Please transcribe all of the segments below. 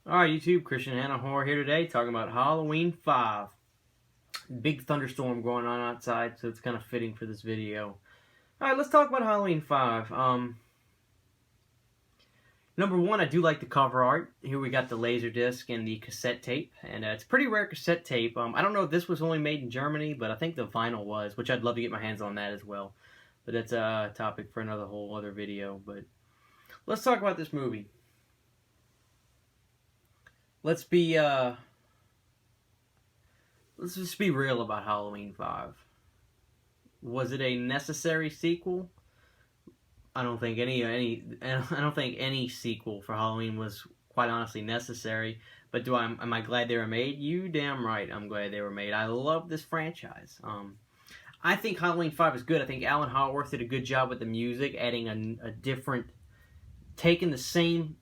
Alright, YouTube, Christian Hannah Horror here today, talking about Halloween 5. Big thunderstorm going on outside, so it's kind of fitting for this video. Alright, let's talk about Halloween 5. Number one, I do like the cover art. Here we got the laser disc and the cassette tape, and it's pretty rare cassette tape. I don't know if this was only made in Germany, but I think the vinyl was, which I'd love to get my hands on that as well. But that's a topic for another whole other video. But let's talk about this movie. Let's just be real about Halloween 5. Was it a necessary sequel? I don't think any sequel for Halloween was quite honestly necessary. But am I glad they were made? You damn right I'm glad they were made. I love this franchise. I think Halloween 5 is good. I think Alan Howarth did a good job with the music, adding a different, taking the same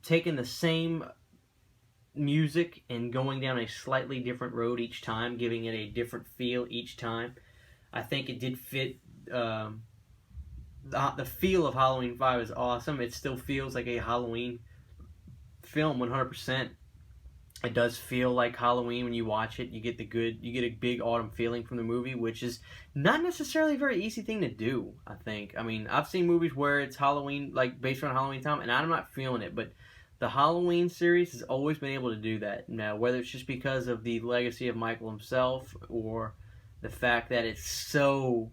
music and going down a slightly different road each time, giving it a different feel each time. I think it did fit. The feel of Halloween 5 is awesome. It still feels like a Halloween film 100%. It does feel like Halloween when you watch it. You get a big autumn feeling from the movie, which is not necessarily a very easy thing to do, I think. I mean, I've seen movies where it's Halloween, like based on Halloween time, and I'm not feeling it, but the Halloween series has always been able to do that. Now, whether it's just because of the legacy of Michael himself or the fact that it's so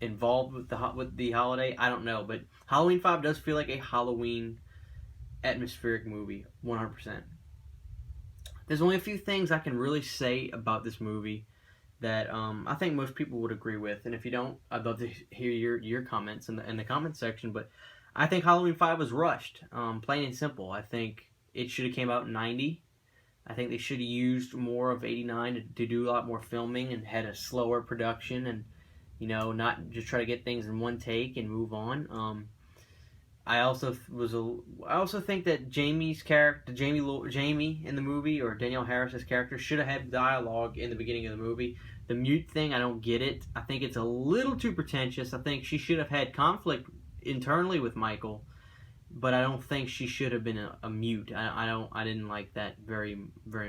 involved with the holiday, I don't know. But Halloween 5 does feel like a Halloween atmospheric movie, 100%. There's only a few things I can really say about this movie that I think most people would agree with. And if you don't, I'd love to hear your comments in the comment section. But I think Halloween 5 was rushed, plain and simple. I think it should have came out in 90. I think they should have used more of 89 to do a lot more filming and had a slower production and, not just try to get things in one take and move on. I also think that Jamie's character, Jamie in the movie, or Danielle Harris's character, should have had dialogue in the beginning of the movie. The mute thing, I don't get it. I think it's a little too pretentious. I think she should have had conflict internally with Michael, but I don't think she should have been a mute. I didn't like that very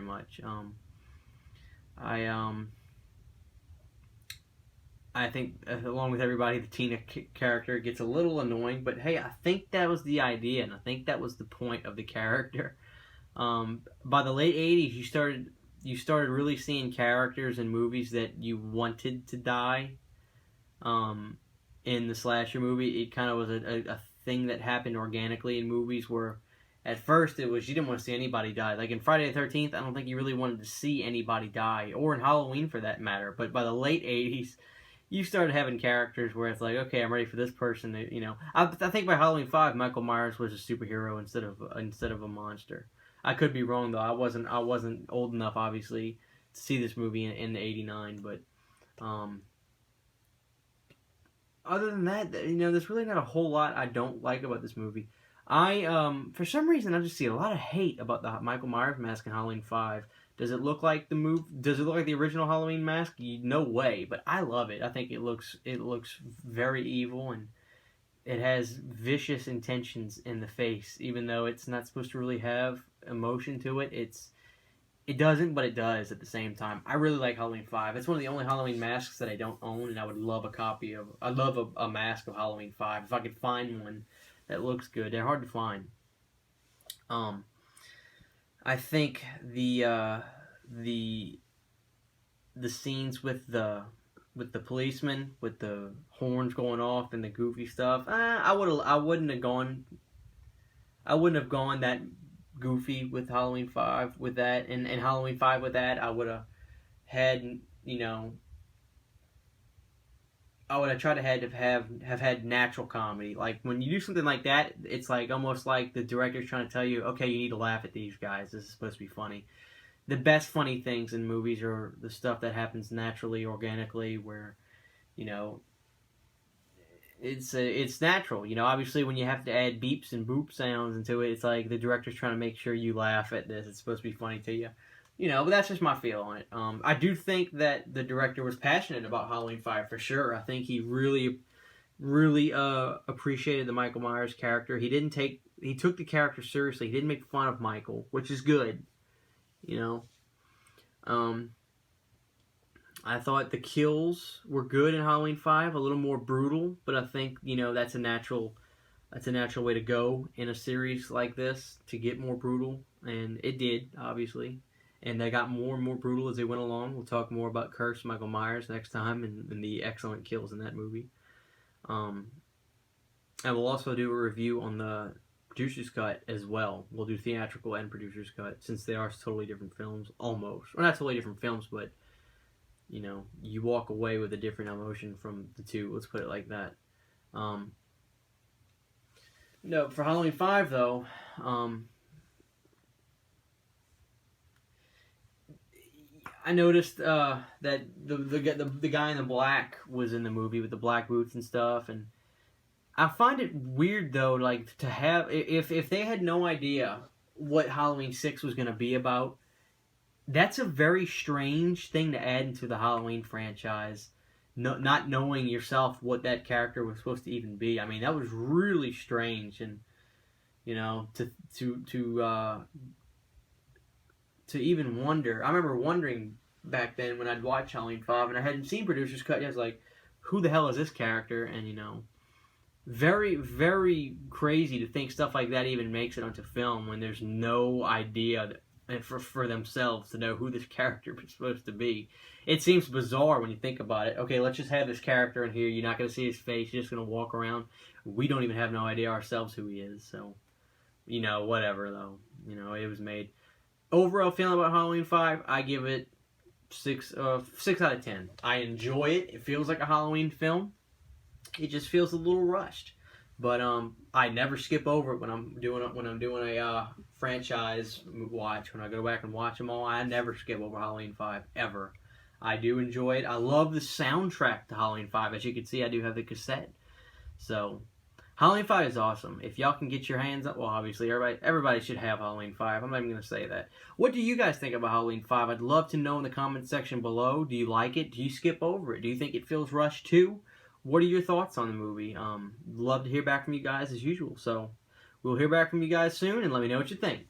much. I think along with everybody, the Tina character gets a little annoying, but hey, I think that was the idea, and I think that was the point of the character. By the late '80s, you started really seeing characters in movies that you wanted to die. In the slasher movie, it kind of was a thing that happened organically in movies where at first it was you didn't want to see anybody die. Like in Friday the 13th, I don't think you really wanted to see anybody die, or in Halloween for that matter. But by the late 80s, you started having characters where it's like, okay, I'm ready for this person. I think by Halloween 5, Michael Myers was a superhero instead of a monster. I could be wrong though. I wasn't old enough, obviously, to see this movie in '89, but. Other than that, there's really not a whole lot I don't like about this movie. For some reason, I just see a lot of hate about the Michael Myers mask in Halloween 5. Does it look like Does it look like the original Halloween mask? No way, but I love it. I think it looks very evil, and it has vicious intentions in the face, even though it's not supposed to really have emotion to it. It doesn't, but it does at the same time. I really like Halloween 5. It's one of the only Halloween masks that I don't own, and I would love a copy of. I love a mask of Halloween 5. If I could find one that looks good. They're hard to find. I think the scenes with the policeman, with the horns going off and the goofy stuff, I wouldn't have gone that goofy with Halloween 5 with that, and Halloween 5 with that. I would have had, I would have tried to have had natural comedy. Like when you do something like that, it's like almost like the director's trying to tell you, okay, you need to laugh at these guys. This is supposed to be funny. The best funny things in movies are the stuff that happens naturally, organically, where, it's natural. Obviously when you have to add beeps and boop sounds into it, it's like the director's trying to make sure you laugh at this. It's supposed to be funny to you. But that's just my feel on it. I do think that the director was passionate about Halloween 5 for sure. I think he really appreciated the Michael Myers character. He took the character seriously. He didn't make fun of Michael, which is good. you know. I thought the kills were good in Halloween 5, a little more brutal, but I think, that's a natural way to go in a series like this, to get more brutal, and it did, obviously. And they got more and more brutal as they went along. We'll talk more about Curse Michael Myers next time, and the excellent kills in that movie. I will also do a review on the producer's cut as well. We'll do theatrical and producer's cut, since they are totally different films, almost. Well, not totally different films, but, you walk away with a different emotion from the two. Let's put it like that. No, for Halloween 5, though, I noticed that the guy in the black was in the movie with the black boots and stuff, and I find it weird, though, like, to have, if they had no idea what Halloween 6 was going to be about, that's a very strange thing to add into the Halloween franchise, not knowing yourself what that character was supposed to even be. I mean, that was really strange, and, to even wonder. I remember wondering back then when I'd watch Halloween 5, and I hadn't seen Producer's Cut yet. I was like, who the hell is this character? And, very, very crazy to think stuff like that even makes it onto film when there's no idea for themselves to know who this character is supposed to be. It seems bizarre when you think about it. Okay, let's just have this character in here. You're not going to see his face. You're just going to walk around. We don't even have no idea ourselves who he is. So, whatever, though. It was made. Overall feeling about Halloween 5, I give it 6 out of 10. I enjoy it. It feels like a Halloween film. It just feels a little rushed. But I never skip over it when I'm doing a franchise watch. When I go back and watch them all, I never skip over Halloween 5 ever. I do enjoy it. I love the soundtrack to Halloween 5. As you can see, I do have the cassette. So Halloween 5 is awesome. If y'all can get your hands up, well, obviously everybody should have Halloween 5. I'm not even going to say that. What do you guys think about Halloween 5? I'd love to know in the comment section below. Do you like it? Do you skip over it? Do you think it feels rushed too? What are your thoughts on the movie? Love to hear back from you guys as usual. So we'll hear back from you guys soon, and let me know what you think.